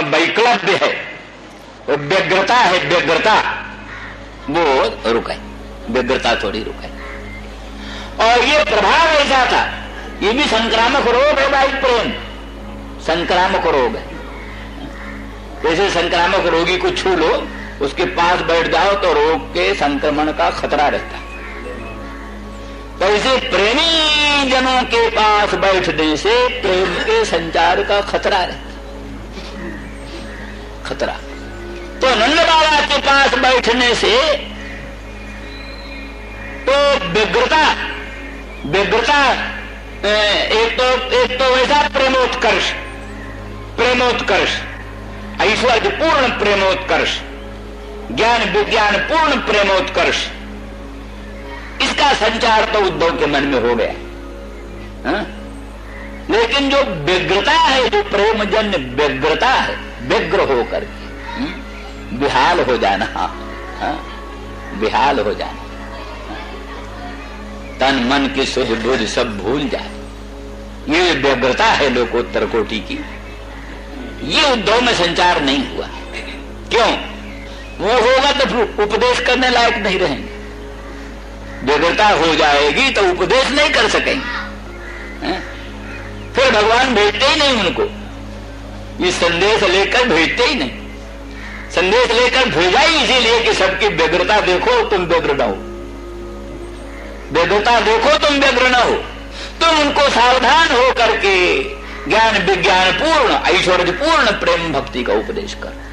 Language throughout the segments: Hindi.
वैकल्प्य है, वो व्यग्रता है, व्यग्रता वो रुके, व्यग्रता थोड़ी रुके। और ये प्रभाव ऐसा था, ये भी संक्रामक रोग है भाई, प्रेम संक्रामक रोग है। जैसे संक्रामक रोगी को छू लो, उसके पास बैठ जाओ तो रोग के संक्रमण का खतरा रहता है। तो इसे प्रेमी जनों के पास बैठने से प्रेम के संचार का खतरा रहता, खतरा। तो नंद बाबा के पास बैठने से तो व्यग्रता, व्यग्रता एक तो वैसा प्रेमोत्कर्ष, प्रेमोत्कर्ष, ऐश्वर्य पूर्ण प्रेमोत्कर्ष, ज्ञान विज्ञान पूर्ण प्रेमोत्कर्ष, इसका संचार तो उद्धव के मन में हो गया। हा? लेकिन जो व्यग्रता है, जो प्रेमजन्य व्यग्रता है, व्यग्र होकर विहाल हो जाना, हा? विहाल हो जाना, तन मन की सुध बुध सब भूल जाए, ये व्यग्रता है लोकोत्तर कोटि की। ये उद्धव में संचार नहीं हुआ। क्यों? वो होगा तो फिर उपदेश करने लायक नहीं रहेंगे। व्यग्रता हो जाएगी तो उपदेश नहीं कर सकेंगे, फिर भगवान भेजते ही नहीं उनको, ये संदेश लेकर भेजते ही नहीं। संदेश लेकर भेजा ही इसीलिए कि सबकी व्यग्रता देखो, तुम व्यग्र न हो, व्यग्रता देखो तुम व्यग्र न हो। तुम उनको सावधान हो करके ज्ञान विज्ञान पूर्ण ऐश्वर्य पूर्ण प्रेम भक्ति का उपदेश कर।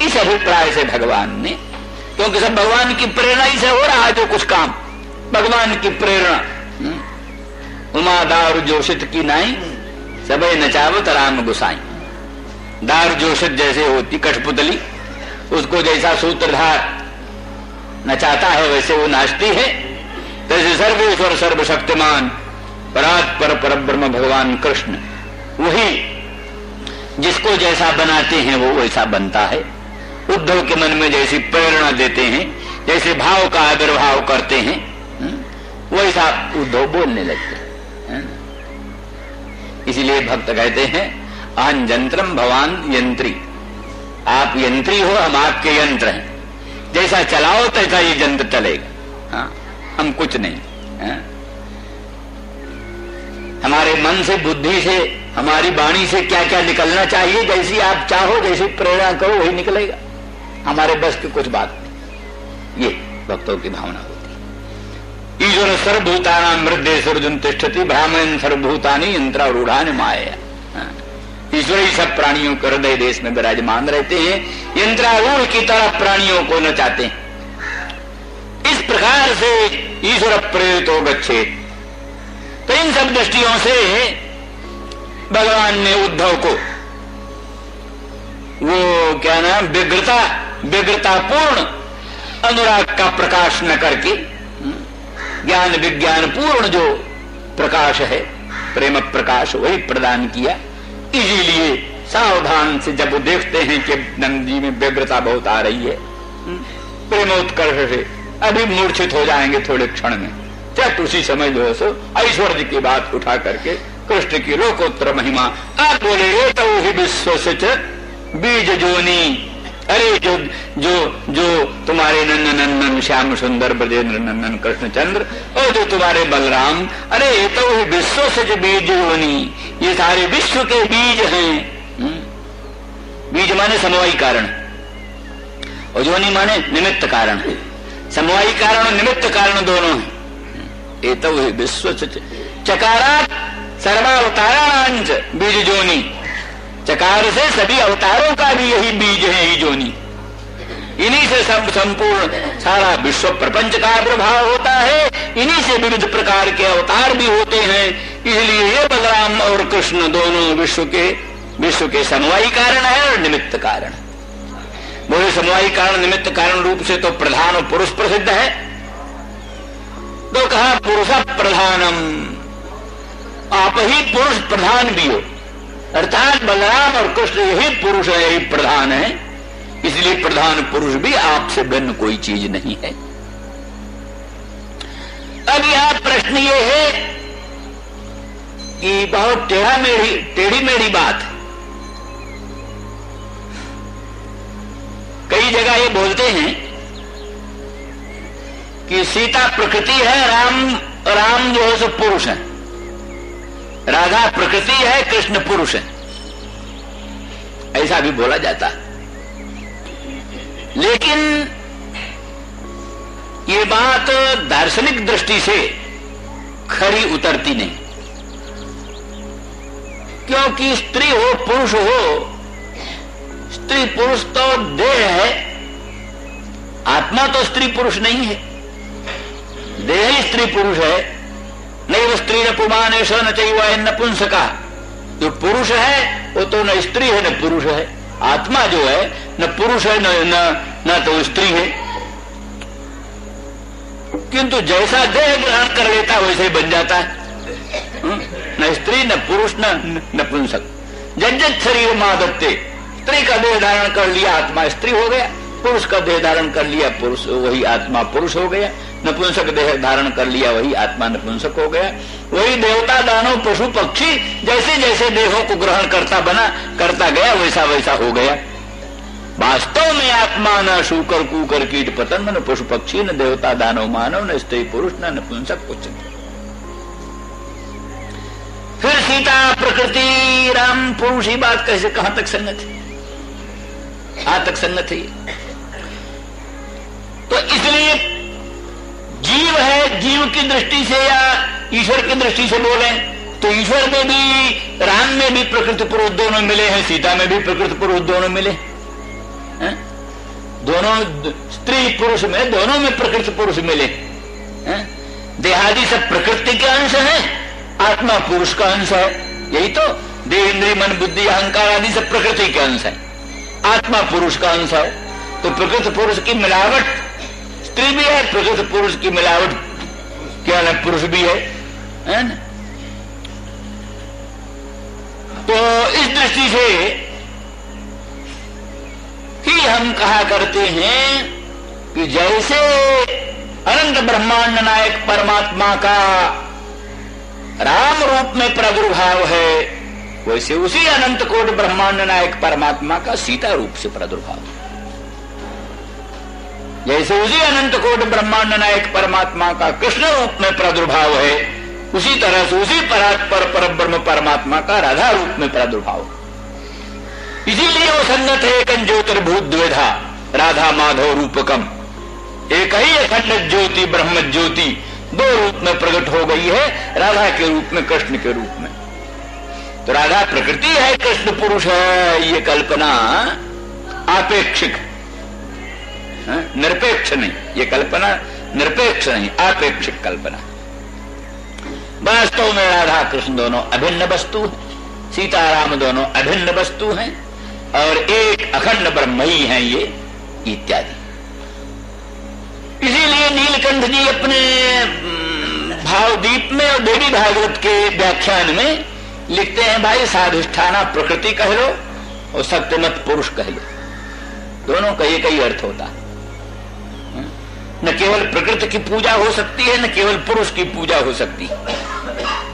इस अभिप्राय से भगवान ने, क्योंकि सब भगवान की प्रेरणा ही से हो रहा है, जो कुछ काम भगवान की प्रेरणा। उमा दार जोशित की नाई सबे नचावत राम गुसाई। दार जोशित जैसे होती कठपुतली, उसको जैसा सूत्रधार नचाता है वैसे वो नाचती है, तैसे सर्वेश्वर सर्वशक्तिमान परात्पर परब्रह्म भगवान कृष्ण वही जिसको जैसा बनाते हैं वो वैसा बनता है। उद्धव के मन में जैसी प्रेरणा देते हैं, जैसे भाव का आविर्भाव करते हैं, वैसा उद्धव बोलने लगते हैं। इसलिए भक्त कहते हैं अहं यंत्रम भवान यंत्री, आप यंत्री हो, हम आपके यंत्र हैं, जैसा चलाओ तैसा ये यंत्र चलेगा। हाँ, हम कुछ नहीं। हाँ? हमारे मन से बुद्धि से हमारी वाणी से क्या क्या निकलना चाहिए, जैसी आप चाहो, जैसी प्रेरणा करो वही निकलेगा, हमारे बस की कुछ बात नहीं। ये भक्तों की भावना होती है। ईश्वर सर्वभूतानां हृदय सर्वजन तिष्ठति ब्राह्मण सर्वभूतानि यंत्रारूढ़ानि माया। ईश्वर ही सब प्राणियों के हृदय देश में विराजमान रहते हैं, यंत्रारूढ़ की तरह प्राणियों को नचाते हैं। इस प्रकार से ईश्वर प्रेरितो गच्छेत्। तो इन सब दृष्टियों से भगवान ने उद्धव को वो क्या नाम व्यग्रता पूर्ण अनुराग का प्रकाश न करके ज्ञान विज्ञान पूर्ण जो प्रकाश है, प्रेम प्रकाश, वही प्रदान किया। इसीलिए सावधान से जब वो देखते हैं कि नंद जी में व्यग्रता बहुत आ रही है, प्रेमोत्कर्ष से अभी मूर्छित हो जाएंगे थोड़े क्षण में, चट उसी समय जो है सो ऐश्वर्य की बात उठा करके कृष्ण की लोकोत्तर महिमा आप बोले ये तो ही विश्व से बीज जोनी। अरे जो जो जो तुम्हारे नंदन नंदन श्याम सुंदर ब्रजेंद्र नंदन कृष्णचंद्र और जो तुम्हारे बलराम, अरे ये तो ही विश्व से बीज जोनी, ये सारे विश्व के बीज हैं। बीज माने समवायी कारण और जोनी माने निमित्त कारण। समवायी कारण और निमित्त कारण दोनों है। ये तो वही विश्व चकारात सर्वावतारांच बीज जोनी, चकार से सभी अवतारों का भी यही बीज है, यही जोनी। इन्हीं से सब संपूर्ण सारा विश्व प्रपंच का आविर्भाव होता है, इन्हीं से विविध प्रकार के अवतार भी होते हैं। इसलिए ये बलराम और कृष्ण दोनों विश्व के समवायी कारण है और निमित्त कारण। बोले समवायी कारण निमित्त कारण रूप से तो प्रधान और पुरुष प्रसिद्ध है, तो कहा पुरुष प्रधानम, आप ही पुरुष प्रधान भी हो, अर्थात बलराम और कृष्ण यही पुरुष है, यही प्रधान है। इसलिए प्रधान पुरुष भी आपसे भिन्न कोई चीज नहीं है। अब यहां प्रश्न ये है कि बहुत टेढ़ी मेढ़ी बात है कई जगह ये बोलते हैं कि सीता प्रकृति है, राम जो है सो पुरुष है, राधा प्रकृति है, कृष्ण पुरुष है, ऐसा भी बोला जाता है। लेकिन ये बात दार्शनिक दृष्टि से खरी उतरती नहीं, क्योंकि स्त्री हो पुरुष हो, स्त्री पुरुष तो देह है, आत्मा तो स्त्री पुरुष नहीं है। देह ही स्त्री पुरुष है। नहीं स्त्री न पुमान ऐसा न चाहिए नपुंसका, जो पुरुष है वो तो न स्त्री है न पुरुष है। आत्मा जो है न पुरुष है न तो स्त्री है, किंतु जैसा देह ग्रहण कर लेता वैसे ही बन जाता है। न स्त्री न पुरुष न नपुंसक। जज्जत शरीर मादत्ते, स्त्री का देह धारण कर लिया आत्मा स्त्री हो गया, पुरुष का देह धारण कर लिया पुरुष, वही आत्मा पुरुष हो गया। नपुंसक देह धारण कर लिया वही आत्मा नपुंसक हो गया। वही देवता दानव पशु पक्षी जैसे जैसे देहों को ग्रहण करता गया वैसा वैसा हो गया। वास्तव में आत्मा न शूकर कूकर कीट पतंग न पशु पक्षी न देवता दानव मानव न स्त्री पुरुष न नपुंसक कुछ नहीं। फिर सीता प्रकृति राम पुरुष ही बात कैसे कहां तक संगत है? कहां तक संगत है? तो इसलिए जीव है, जीव की दृष्टि से या ईश्वर की दृष्टि से बोले तो ईश्वर में भी, राम में भी प्रकृति पुरुष दोनों मिले हैं, सीता में भी प्रकृति पुरुष दोनों मिले हैं। दोनों स्त्री पुरुष में दोनों में प्रकृति पुरुष मिले हैं। देहादि सब प्रकृति के अंश है, आत्मा पुरुष का अंश है। यही तो देह इंद्रिय मन बुद्धि अहंकार आदि सब प्रकृति के अंश है, आत्मा पुरुष का अंश है। तो प्रकृति पुरुष की मिलावट स्त्री भी है, प्रकृति पुरुष की मिलावट क्या ना पुरुष भी है ना? तो इस दृष्टि से ही हम कहा करते हैं कि जैसे अनंत ब्रह्मांड नायक परमात्मा का राम रूप में प्रादुर्भाव है, वैसे उसी अनंत कोटि ब्रह्मांड नायक परमात्मा का सीता रूप से प्रादुर्भाव है। जैसे उसी अनंत कोटि ब्रह्मांड नायक परमात्मा का कृष्ण रूप में प्रादुर्भाव है, उसी तरह से उसी पर ब्रह्म परमात्मा का राधा रूप में प्रादुर्भाव। इसीलिए वो संगत है एकं ज्योतिर्भूत द्विधा राधा माधव रूपकम। एक ही अखंड ज्योति ब्रह्म ज्योति दो रूप में प्रकट हो गई है, राधा के रूप में कृष्ण के रूप में। तो राधा प्रकृति है, कृष्ण पुरुष है, ये कल्पना आपेक्षिक, निरपेक्ष नहीं। ये कल्पना निरपेक्ष नहीं, आपेक्षिक कल्पना। वास्तव में राधा कृष्ण दोनों अभिन्न वस्तु हैं, सीताराम दोनों अभिन्न वस्तु हैं और एक अखंड ब्रह्म ही हैं ये, इत्यादि। इसीलिए नीलकंठ जी अपने भावदीप में और देवी भागवत के व्याख्यान में लिखते हैं, भाई साधिष्ठाना प्रकृति कह लो और सत्यमत पुरुष कह लो, दोनों का एक ही अर्थ होता है। न केवल प्रकृति की पूजा हो सकती है, न केवल पुरुष की पूजा हो सकती है।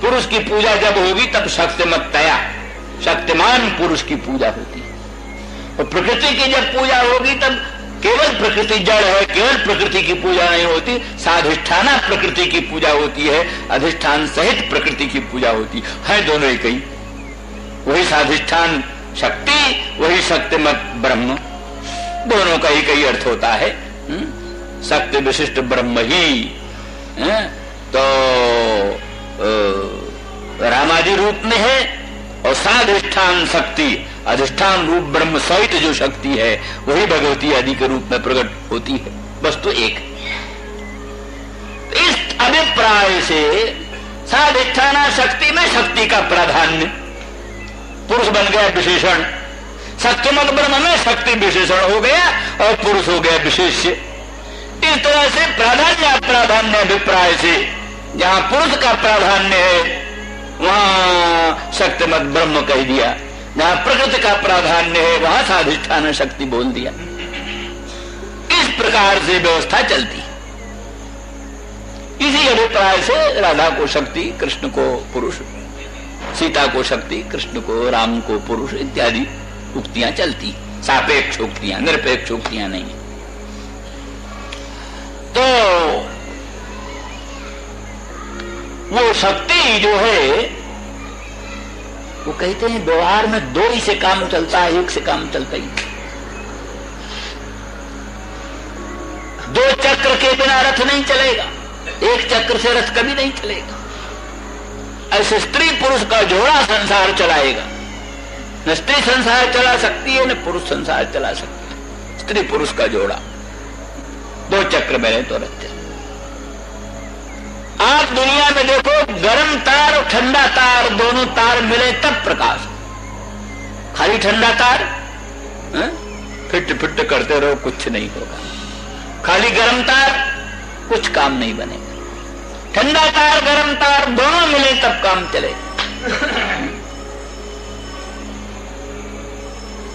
पुरुष की पूजा जब होगी तब शक्तिमत्तया, शक्तिमान पुरुष की पूजा होती है। और प्रकृति की जब पूजा होगी तब केवल प्रकृति जड़ है, केवल प्रकृति की पूजा नहीं होती, साधिष्ठाना प्रकृति की पूजा होती है, अधिष्ठान सहित प्रकृति की पूजा होती है। दोनों एक ही, वही साधिष्ठान शक्ति, वही शक्तिमत ब्रह्म, दोनों का एक ही अर्थ होता है। शक्ति विशिष्ट ब्रह्म ही तो रामादि रूप में है, और साधिष्ठान शक्ति अधिष्ठान रूप ब्रह्म सहित जो शक्ति है वही भगवती आदि के रूप में प्रकट होती है। वस्तु एक। इस अभिप्राय से साधिष्ठाना शक्ति में शक्ति का प्राधान्य, पुरुष बन गया विशेषण, शक्तिमत ब्रह्म में शक्ति विशेषण हो गया और पुरुष हो गया विशेष्य। इस तरह से प्राधान्य अप्राधान्य अभिप्राय से जहां पुरुष का प्राधान्य है वहां शक्तिमत ब्रह्म कह दिया, जहां प्रकृति का प्राधान्य है वहां साधिष्ठान शक्ति बोल दिया। इस प्रकार से व्यवस्था चलती। इसी अभिप्राय से राधा को शक्ति, कृष्ण को पुरुष, सीता को शक्ति, कृष्ण को, राम को पुरुष इत्यादि उक्तियां चलती। सापेक्ष उक्तियां, निरपेक्ष उक्तियां नहीं। तो वो शक्ति जो है, वो कहते हैं व्यवहार में दो ही से काम चलता है, एक से काम चलता ही नहीं। दो चक्र के बिना रथ नहीं चलेगा, एक चक्र से रथ कभी नहीं चलेगा। ऐसे स्त्री पुरुष का जोड़ा संसार चलाएगा। न स्त्री संसार चला सकती है, न पुरुष संसार चला सकती है। स्त्री पुरुष का जोड़ा, दो चक्र में तो रथ चले। आप दुनिया में देखो, गर्म तार और ठंडा तार, दोनों तार मिले तब प्रकाश। खाली ठंडा तार फिट फिट करते रहो, कुछ नहीं होगा। खाली गर्म तार, कुछ काम नहीं बनेगा। ठंडा तार गर्म तार दोनों मिले तब काम चले।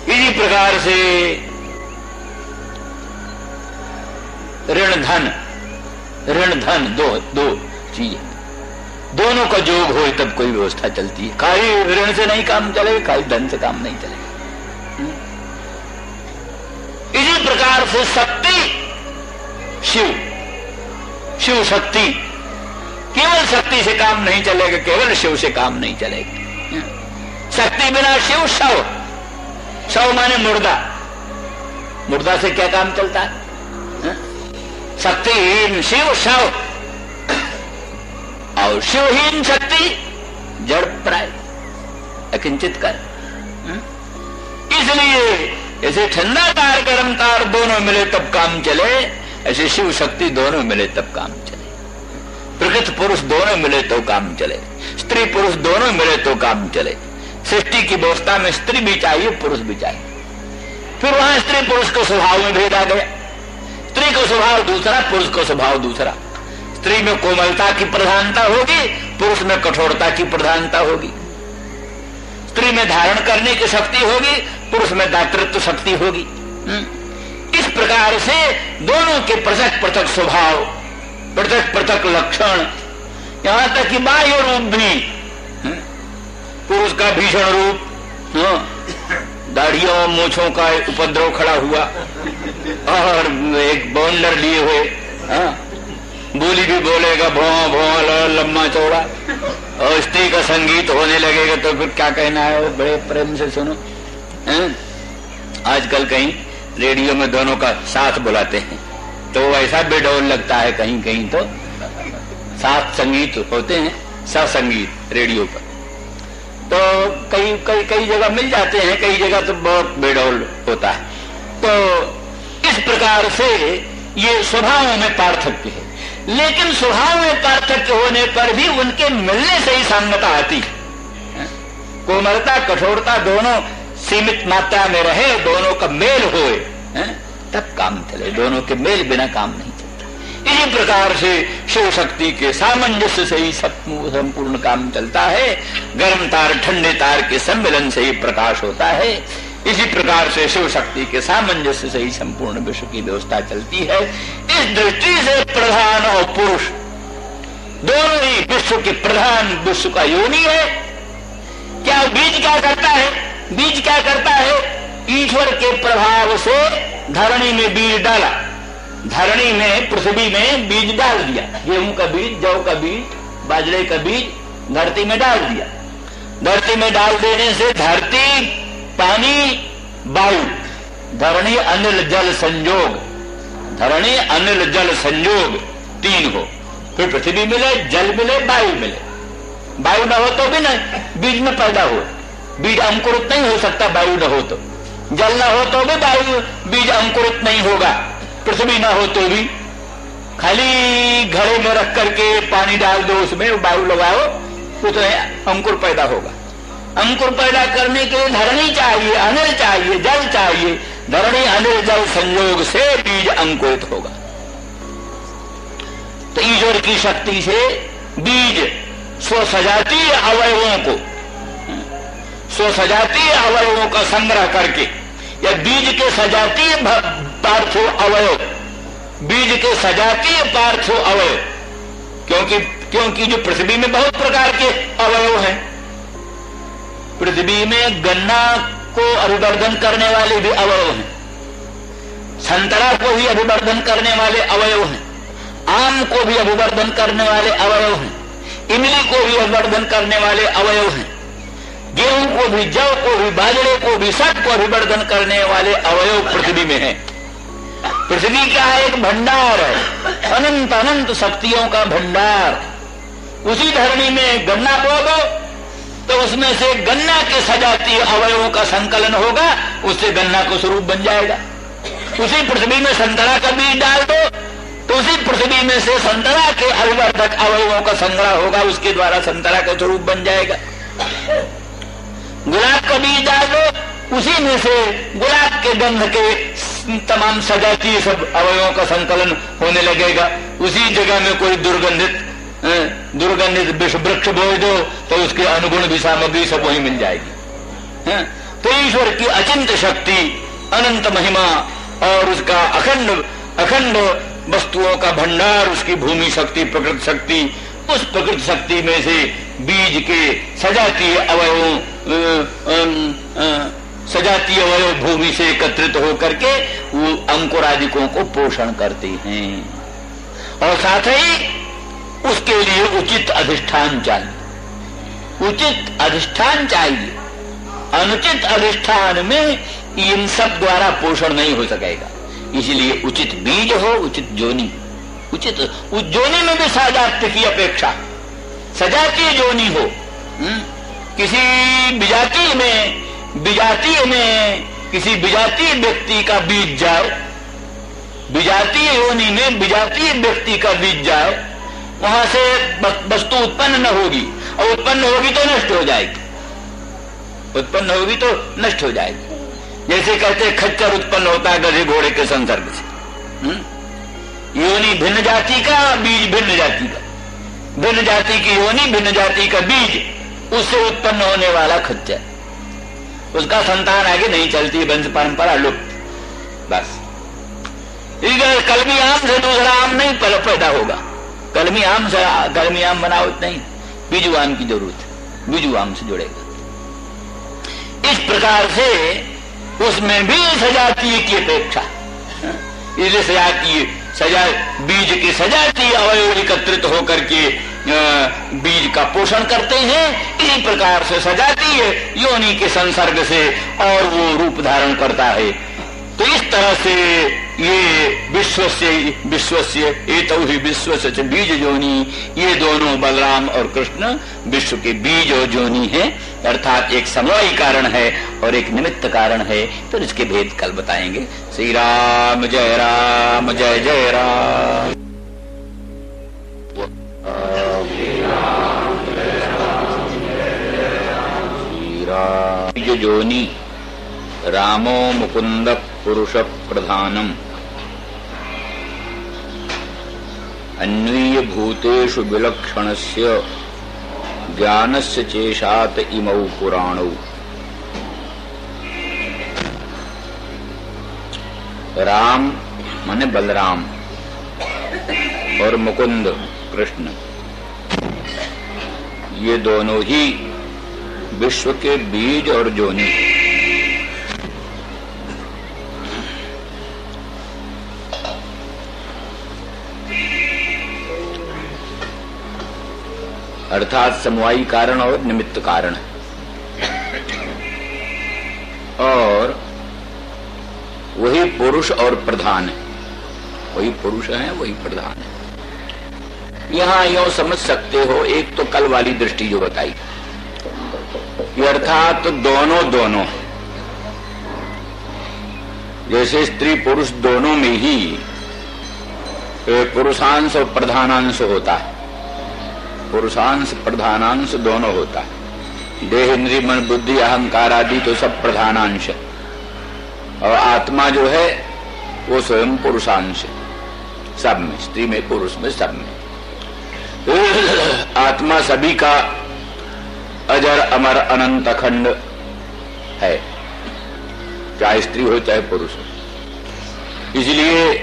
इसी प्रकार से ऋण धन दो चीजें, दोनों का जोग हो तब कोई व्यवस्था चलती है। खाली ऋण से नहीं काम चलेगा, खाली धन से काम नहीं चलेगा। इसी प्रकार से शक्ति, शिव शक्ति, केवल शक्ति से काम नहीं चलेगा, केवल शिव से काम नहीं चलेगा। शक्ति बिना शिव शव, शव माने मुर्दा, मुर्दा से क्या काम चलता है? शक्तिहीन शिव शव और शिवहीन शक्ति जड़ प्राय अकिंचित कर। इसलिए ऐसे ठंडा तार गर्म तार दोनों मिले तब काम चले, ऐसे शिव शक्ति दोनों मिले तब काम चले। प्रकृति पुरुष दोनों मिले तो काम चले, स्त्री पुरुष दोनों मिले तो काम चले। सृष्टि की व्यवस्था में स्त्री भी चाहिए, पुरुष भी चाहिए। फिर वहां स्त्री पुरुष के स्वभाव में भेद आ गया। स्त्री का स्वभाव दूसरा, पुरुष का स्वभाव दूसरा। स्त्री में कोमलता की प्रधानता होगी, पुरुष में कठोरता की प्रधानता होगी। स्त्री में धारण करने की शक्ति होगी, पुरुष में दातृत्व शक्ति होगी। इस प्रकार से दोनों के पृथक पृथक स्वभाव, पृथक पृथक लक्षण, यहां तक कि बाह्य रूप भी, पुरुष का भीषण रूप, दाढ़ियों मूछों का उपद्रव खड़ा हुआ और एक बाउंडर लिए हुए, बोली भी बोलेगा भौं भौं लम्बा चौड़ा, और स्त्री का संगीत होने लगेगा तो फिर क्या कहना है, वो बड़े प्रेम से सुनो। आजकल कहीं रेडियो में दोनों का साथ बुलाते हैं तो ऐसा बेडौल लगता है, कहीं कहीं तो साथ संगीत होते हैं, सत्संगीत रेडियो पर, तो कई जगह मिल जाते हैं, कई जगह तो बहुत बेडौल होता है। तो इस प्रकार से ये स्वभाव में पार्थक्य है, लेकिन स्वभाव में पार्थक्य होने पर भी उनके मिलने से ही सांगता आती है। कोमलता कठोरता दोनों सीमित मात्रा में रहे, दोनों का मेल होए, तब काम चले। दोनों के मेल बिना काम नहीं चलता। इसी प्रकार से शिव शक्ति के सामंजस्य से ही संपूर्ण काम चलता है। गर्म तार ठंडे तार के सम्मिलन से ही प्रकाश होता है। इसी प्रकार से शिव शक्ति के सामंजस्य से ही संपूर्ण विश्व की व्यवस्था चलती है। इस दृष्टि से प्रधान और पुरुष दोनों ही विश्व के प्रधान, विश्व का योनि है। क्या बीज क्या करता है? बीज क्या करता है? ईश्वर के प्रभाव से धरणी में बीज डाला, धरणी में पृथ्वी में बीज डाल दिया। गेहूं का बीज, जौ का बीज, बाजरे का बीज धरती में डाल दिया। धरती में डाल देने से धरती, पानी, वायु, धरणी अनिल जल संयोग, धरणी अनिल जल संयोग तीन हो, फिर पृथ्वी मिले, जल मिले, वायु मिले। वायु न हो तो भी नहीं बीज में पैदा हो, बीज अंकुरित नहीं हो सकता वायु न हो तो। जल न हो तो भी वायु बीज अंकुरित नहीं होगा, पृथ्वी न हो तो भी। खाली घड़े में रख करके पानी डाल दो, उसमें वायु लगाओ, उतने अंकुर पैदा होगा। अंकुर पैदा करने के लिए धरणी चाहिए, अनिल चाहिए, जल चाहिए। धरणी अनिल जल संयोग से बीज अंकुरित होगा। तो ईश्वर की शक्ति से बीज स्वसजातीय अवयवों को, स्वसजातीय अवयवों का संग्रह करके, या बीज के सजातीय पार्थो अवयव, बीज के सजातीय पार्थो अवयव, क्योंकि जो पृथ्वी में बहुत प्रकार के अवयव हैं। पृथ्वी में गन्ना को अभिवर्धन करने वाले भी अवयव हैं, संतरा को भी अभिवर्धन करने वाले अवयव हैं, आम को भी अभिवर्धन करने वाले अवयव हैं, इमली को भी अभिवर्धन करने वाले अवयव हैं, गेहूं को भी, जौ को भी, बाजरे को भी, सबको अभिवर्धन करने वाले अवयव पृथ्वी में है। पृथ्वी का एक भंडार है, अनंत अनंत शक्तियों का भंडार। उसी धरणी में गन्ना बो दो तो उसमें से गन्ना के सजातीय अवयवों का संकलन होगा, उससे गन्ना को स्वरूप बन जाएगा। उसी पृथ्वी में संतरा का बीज डाल दो तो उसी पृथ्वी में से संतरा के अभिवर्धक अवयवों का संग्रह होगा, उसके द्वारा संतरा का स्वरूप बन जाएगा। गुलाब का बीज डाल दो, उसी में से गुलाब के गंध के तमाम सजातीय सब अवयवों का संकलन होने लगेगा। उसी जगह में कोई दुर्गंधित विष वृक्ष बोए दो तो उसके अनुगुण भी सामग्री सब वही मिल जाएगी। तो ईश्वर की अचिंत शक्ति, अनंत महिमा और उसका अखंड वस्तुओं का भंडार, उसकी भूमि शक्ति, प्रकृति शक्ति, उस प्रकृति शक्ति में से बीज के सजातीय अवयव भूमि से एकत्रित होकर के वो अंकुरादिकों को पोषण करते हैं। और साथ ही उसके लिए उचित अधिष्ठान चाहिए, उचित अधिष्ठान चाहिए। अनुचित अधिष्ठान में इन सब द्वारा पोषण नहीं हो सकेगा। इसलिए उचित बीज हो, उचित जोनी, उचित उस जोनी में भी सजातीय की अपेक्षा सजातीय जोनी हो। किसी विजातीय में किसी विजातीय व्यक्ति का बीज जाए, विजातीय योनि में विजातीय व्यक्ति का बीज जाए, वहां से वस्तु उत्पन्न न होगी, और उत्पन्न होगी तो नष्ट हो जाएगी, उत्पन्न होगी तो नष्ट हो जाएगी। जैसे कहते खच्चर उत्पन्न होता है गधे घोड़े के संसर्ग से। योनि भिन्न जाति का, बीज भिन्न जाति का, भिन्न जाति की योनि, भिन्न जाति का बीज, उससे उत्पन्न होने वाला खच्चर, उसका संतान आगे नहीं चलती, वंश परंपरा लुप्त। बस कलमी आम से दूसरा आम नहीं पैदा होगा। कलमी आम से कलमी आम बनावट नहीं, बीजू आम की जरूरत है, बीजू आम से जुड़ेगा। इस प्रकार से उसमें भी सजातीय की अपेक्षा, इसलिए बीज के सजातीय अवयव एकत्रित होकर के बीज का पोषण करते हैं। इसी प्रकार से सजातीय योनि के संसर्ग से और वो रूप धारण करता है। तो इस तरह से ये विश्वस्य एतौ ही विश्वस्य बीज जोनी, ये दोनों बलराम और कृष्ण विश्व के बीज और जोनी है, अर्थात एक समवायी कारण है और एक निमित्त कारण है। फिर इसके भेद कल बताएंगे। श्री राम जय राम, जय जय राम। बीज जोनी रामो मुकुंद पुरुष प्रधानम अन्वीय भूतेषु विलक्षणस्य ज्ञानस्य चेशात इमौ पुराणौ। राम माने बलराम और मुकुंद कृष्ण, ये दोनों ही विश्व के बीज और जोनी। अर्थात समवायी कारण और निमित्त कारण, और वही पुरुष और प्रधान है, वही पुरुष है, वही प्रधान है। यहां यूं समझ सकते हो, एक तो कल वाली दृष्टि जो बताई, अर्थात दोनों जैसे स्त्री पुरुष दोनों में ही पुरुषांश और प्रधानांश होता है, पुरुषांश प्रधानांश दोनों होता है। देह इंद्रिय मन बुद्धि अहंकार आदि तो सब प्रधानांश है, और आत्मा जो है वो स्वयं पुरुषांश है, सब में, स्त्री में पुरुष में सब में। आत्मा सभी का अजर अमर अनंत अखंड है, चाहे स्त्री हो चाहे पुरुष हो। इसलिए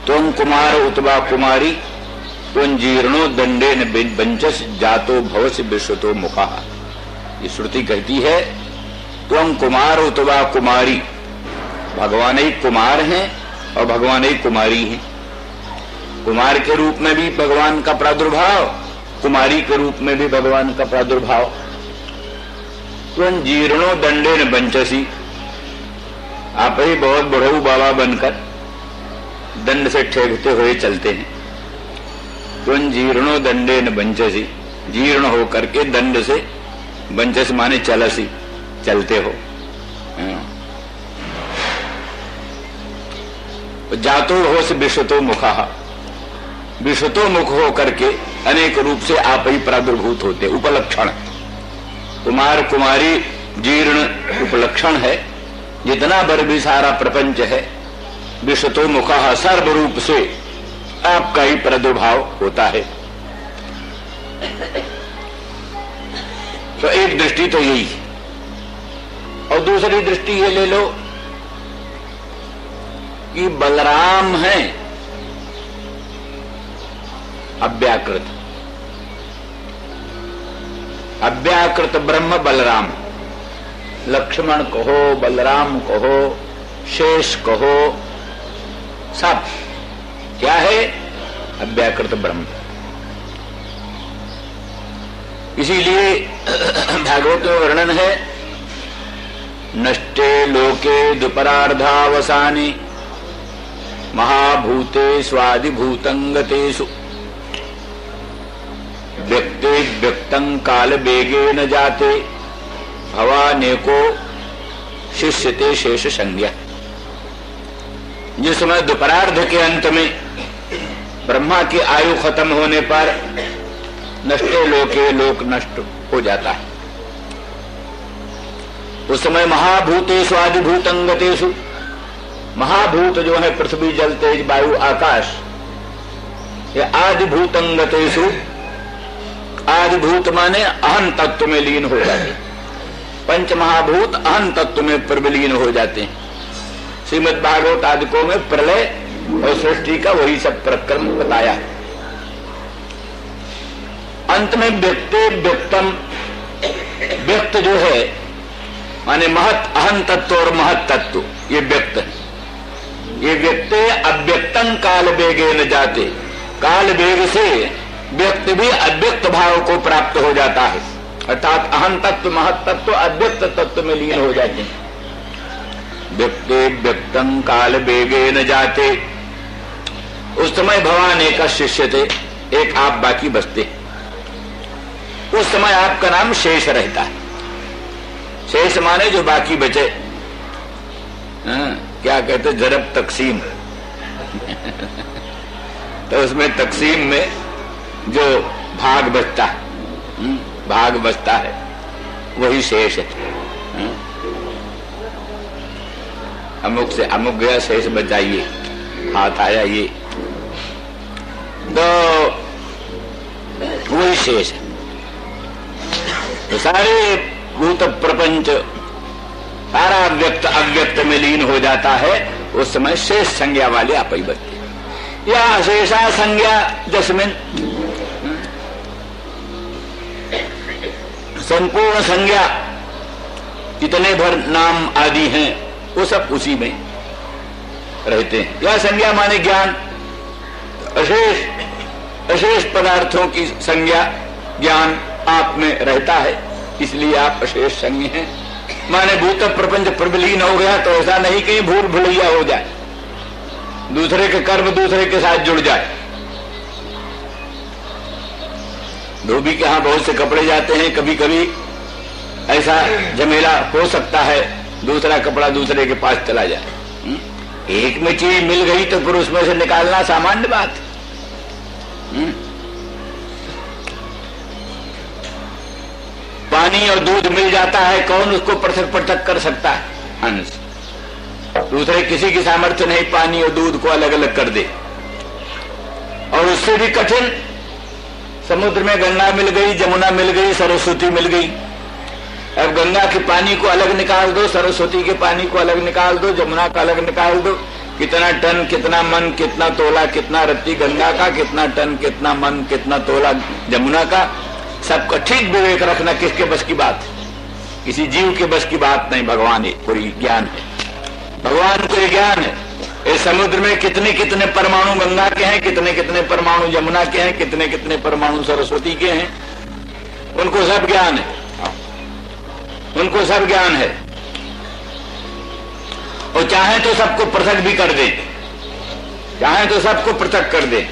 तुम कुमार उतवा कुमारी तुम जीर्णो दंडे न बंचस जातो भवस विश्वतो मुखा। ये श्रुति कहती है त्वं कुमारो तुवा कुमारी, भगवान ही कुमार हैं और भगवान ही कुमारी हैं। कुमार के रूप में भी भगवान का प्रादुर्भाव, कुमारी के रूप में भी भगवान का प्रादुर्भाव। त्वं जीर्णो दंडेन बंचसी, आप ही बहुत बड़ऊ बाबा बनकर दंड से ठेकते हुए चलते हैं। त्वं जीर्णो दंडेन बंचसी, जीर्ण होकर के दंड से, बंचस माने चलसी, चलते हो। जातो होस विश्वतो मुखा, विश्वतो मुख हो करके अनेक रूप से आप ही प्रादुर्भूत होते। उपलक्षण कुमार कुमारी जीर्ण उपलक्षण है। जितना भर भी सारा प्रपंच है, विश्वतो मुखा, सर्व रूप से आपका ही प्रादुर्भाव होता है। तो एक दृष्टि तो यही है। और दूसरी दृष्टि ये ले लो कि बलराम है अव्याकृत, अव्याकृत ब्रह्म बलराम। लक्ष्मण कहो, बलराम कहो, शेष कहो, सब क्या है? अव्याकृत ब्रह्म। इसीलिए भागवत में वर्णन है, नष्टे लोके दुपरार्धावसाने महाभूते स्वादिभूतंगतेषु व्यक्ते व्यक्तं काल बेगे न जाते भवानेको शिष्यते शेष संज्ञा। जिस समय दोपरार्ध के अंत में ब्रह्मा की आयु खत्म होने पर नष्टे लोके, लोक नष्ट हो जाता है। उस समय महाभूतेषु आदिभूतंगतेषु, महाभूत जो है पृथ्वी जल तेज वायु आकाश, ये आदिभूतंगतेषु, आदिभूत माने अहं तत्व में लीन हो जाते। पंच महाभूत अहं तत्व में प्रविलीन हो जाते हैं। श्रीमद् भागवत आदिकों में प्रलय और सृष्टि का वही सब प्रक्रम बताया। अंत में व्यक्ते व्यक्तम, व्यक्त जो है माने महत, अहं तत्व और महत तत्व, ये व्यक्त है। ये व्यक्ते अव्यक्तं काल वेगे न जाते, काल वेग से व्यक्त भी अव्यक्त भाव को प्राप्त हो जाता है। अर्थात अहं तत्व महत तत्व अव्यक्त तत्व में लीन हो जाते हैं। व्यक्ते व्यक्तं काल वेगे न जाते, उस समय भगवान एक शिष्य थे, एक आप बाकी बचते। उस समय आपका नाम शेष रहता है। शेष माने जो बाकी बचे, क्या कहते जरब तकसीम तो उसमें तकसीम में जो भाग बचता है, भाग बचता है, वही शेष है। अमुक से अमुक गया, शेष बचाइए, हाथ आया ये, तो वही शेष है। तो सारे भूत प्रपंच, सारा व्यक्त अव्यक्त में लीन हो जाता है। उस समय शेष संज्ञा वाले आप ही बचते। या शेषा संज्ञा जस्मिन, संपूर्ण संज्ञा जितने भर नाम आदि हैं वो सब उसी में रहते हैं। यह संज्ञा माने ज्ञान, अशेष अशेष पदार्थों की संज्ञा ज्ञान आप में रहता है, इसलिए आप अशेष संज्ञ हैं। माने भूत प्रपंच प्रबलीन हो गया तो ऐसा नहीं कि भूल भुलैया हो जाए, दूसरे के कर्म दूसरे के साथ जुड़ जाए। धोबी के यहां बहुत से कपड़े जाते हैं, कभी कभी ऐसा झमेला हो सकता है, दूसरा कपड़ा दूसरे के पास चला जाए। एक में चीज मिल गई तो फिर उसमें से निकालना सामान्य बात। पानी और दूध मिल जाता है, कौन उसको पृथक पृथक कर सकता है? अंश दूसरे किसी की सामर्थ्य नहीं पानी और दूध को अलग अलग कर दे। और उससे भी कठिन, समुद्र में गंगा मिल गई, जमुना मिल गई, सरस्वती मिल गई। अब गंगा के पानी को अलग निकाल दो, सरस्वती के पानी को अलग निकाल दो, जमुना का अलग निकाल दो, कितना टन कितना मन कितना तोला कितना रत्ती गंगा का, कितना टन कितना मन कितना तोला जमुना का, सबका ठीक विवेक रखना किसके बस की बात किसी जीव के बस की बात नहीं। भगवान को ज्ञान है, भगवान को ज्ञान है। इस समुद्र में कितने कितने परमाणु गंगा के हैं, कितने कितने परमाणु यमुना के हैं, कितने कितने परमाणु सरस्वती के हैं, उनको सब ज्ञान है, उनको सब ज्ञान है। और चाहे तो सबको पृथक भी कर दे, चाहे तो सबको पृथक कर दे,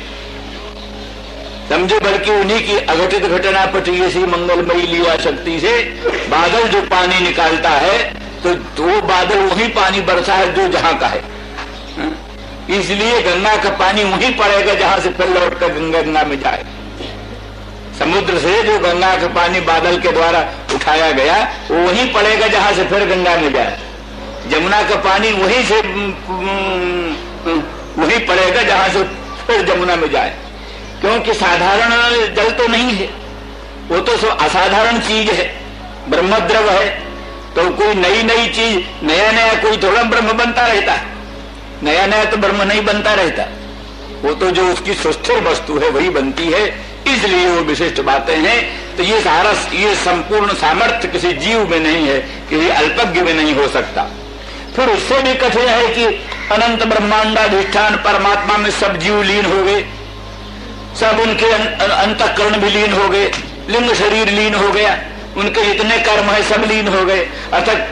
समझो। बल्कि उन्हीं की अघटित घटना पटी सी मंगलमयी लीला शक्ति से बादल जो पानी निकालता है, तो वो बादल वही पानी बरसा है जो जहां का है। इसलिए गंगा का पानी वहीं पड़ेगा जहां से फिर लौटकर गंगा में जाए। समुद्र से जो गंगा का पानी बादल के द्वारा उठाया गया, वो वहीं पड़ेगा जहां से फिर गंगा में जाए। जमुना का पानी वहीं से वहीं पड़ेगा जहां से फिर जमुना में जाए, क्योंकि साधारण जल तो नहीं है, वो तो असाधारण चीज है, ब्रह्मद्रव है। तो कोई नई नई चीज, नया नया कोई थोड़ा ब्रह्म बनता रहता है, नया नया तो ब्रह्म नहीं बनता रहता, वो तो जो उसकी सुस्थिर वस्तु है वही बनती है। इसलिए वो विशिष्ट बातें हैं। तो ये सारा, ये संपूर्ण सामर्थ्य किसी जीव में नहीं है, किसी अल्पज्ञ में नहीं हो सकता। फिर उससे भी कठिन है कि अनंत ब्रह्मांडाधिष्ठान परमात्मा में सब जीव लीन हो गए, सब उनके अंतःकरण भी लीन हो गए, लिंग शरीर लीन हो गया, उनके जितने कर्म है सब लीन हो गए। अर्थात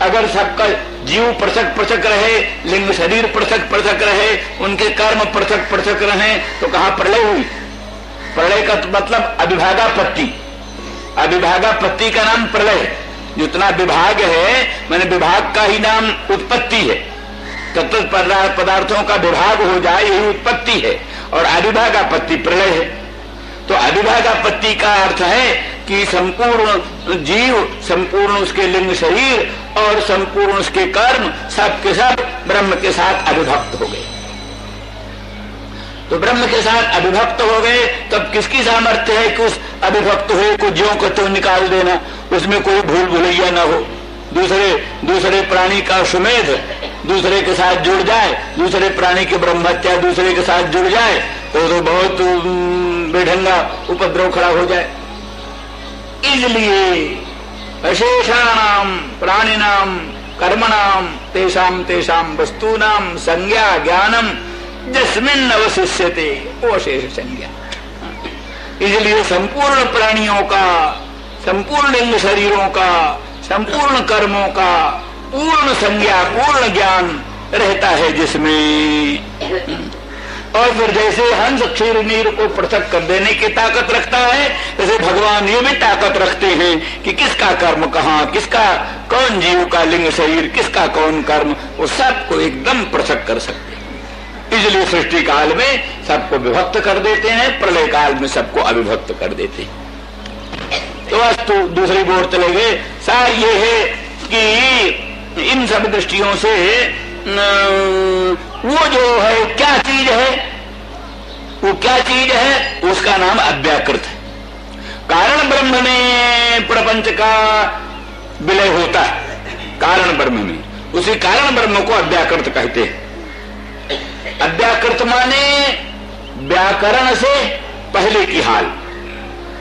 अगर सबका जीव पृथक पृथक रहे, लिंग शरीर पृथक पृथक रहे, उनके कर्म पृथक पृथक रहे, तो कहां प्रलय हुई? प्रलय का मतलब अविभागापत्ति, अविभागापत्ति का नाम प्रलय। जितना विभाग है, मैंने विभाग का ही नाम उत्पत्ति है। तत्व पदार्थों का विभाग हो जाए यही उत्पत्ति है, और अविभागापत्ति प्रलय है। तो अविभागापत्ति का अर्थ है कि संपूर्ण जीव, संपूर्ण उसके लिंग शरीर और संपूर्ण उसके कर्म सब के सब ब्रह्म के साथ अविभक्त हो गए। तो ब्रह्म के साथ अविभक्त हो गए, तब किसकी सामर्थ्य है कि उस अविभक्त हुए को ज्यों को त्यों निकाल देना, उसमें कोई भूल भुलैया न हो, दूसरे प्राणी का सुमेध दूसरे के साथ जुड़ जाए, दूसरे प्राणी की ब्रह्महत्या दूसरे के साथ जुड़ जाए, तो बहुत बेढंगा उपद्रव खड़ा हो जाए। इसलिए अशेषाणाम प्राणिनाम कर्मणाम तेषाम तेषाम वस्तूनाम संज्ञा ज्ञानम जिसमिन अवशिष्यते, वो अशेष संज्ञा। इसलिए संपूर्ण प्राणियों का, संपूर्ण लिंग शरीरों का, संपूर्ण कर्मों का पूर्ण संज्ञा, पूर्ण ज्ञान रहता है जिसमें। और फिर जैसे हंस क्षीर नीर को पृथक कर देने की ताकत रखता है, जैसे भगवान ये भी ताकत रखते हैं कि किसका कर्म कहाँ, किसका कौन जीव का लिंग शरीर, किसका कौन कर्म, वो सबको एकदम पृथक कर सकते हैं। इसलिए सृष्टि काल में सबको विभक्त कर देते हैं, प्रलय काल में सबको अविभक्त कर देते हैं। तो वस्तु दूसरी बोर चले गए। सार ये है कि इन सब दृष्टियों से वो जो है क्या चीज है, वो क्या चीज है, उसका नाम अव्याकृत है। कारण ब्रह्म में प्रपंच का विलय होता है, कारण ब्रह्म में, उसी कारण ब्रह्म को अव्याकृत कहते हैं। अव्याकृत माने व्याकरण से पहले की हाल,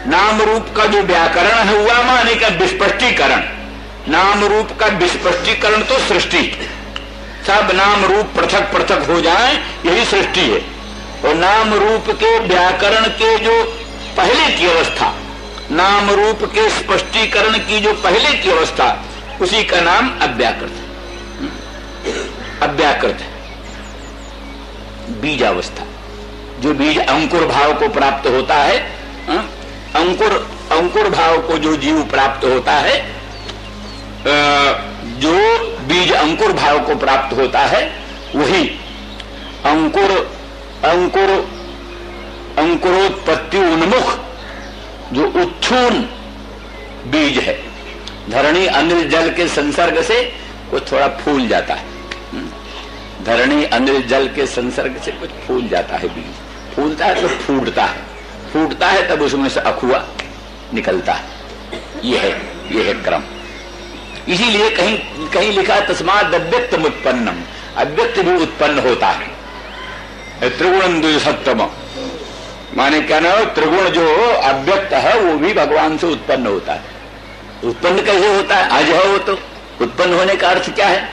नाम रूप का जो व्याकरण है हुआ माने का विस्पष्टीकरण। नाम रूप का विस्पष्टीकरण तो सृष्टि, सब नाम रूप पृथक पृथक हो जाए यही सृष्टि है। और नाम रूप के व्याकरण के जो पहले की अवस्था, नाम रूप के स्पष्टीकरण की जो पहले की अवस्था, उसी का नाम अव्याकृत है। अव्याकृत है बीज अवस्था, जो बीज अंकुर भाव को प्राप्त होता है, अंकुर भाव को जो जीव प्राप्त होता है, जो बीज अंकुर भाव को प्राप्त होता है, वही अंकुरोत्पत्ति उन्मुख जो उच्छून बीज है। धरणी अनिल जल के संसर्ग से वो थोड़ा फूल जाता है, धरणी अनिल जल के संसर्ग से कुछ फूल जाता है बीज, फूलता है तो फूटता है तब उसमें से अखुआ निकलता है। ये है क्रम। इसीलिए कहीं लिखा तस्मात् अव्यक्तम उत्पन्नम, अव्यक्त भी उत्पन्न होता है। त्रिगुणम द्विसत्तम माने क्या ना, त्रिगुण जो अव्यक्त है वो भी भगवान से उत्पन्न होता है। उत्पन्न कैसे होता है? अज है वो तो। उत्पन्न होने का अर्थ क्या है?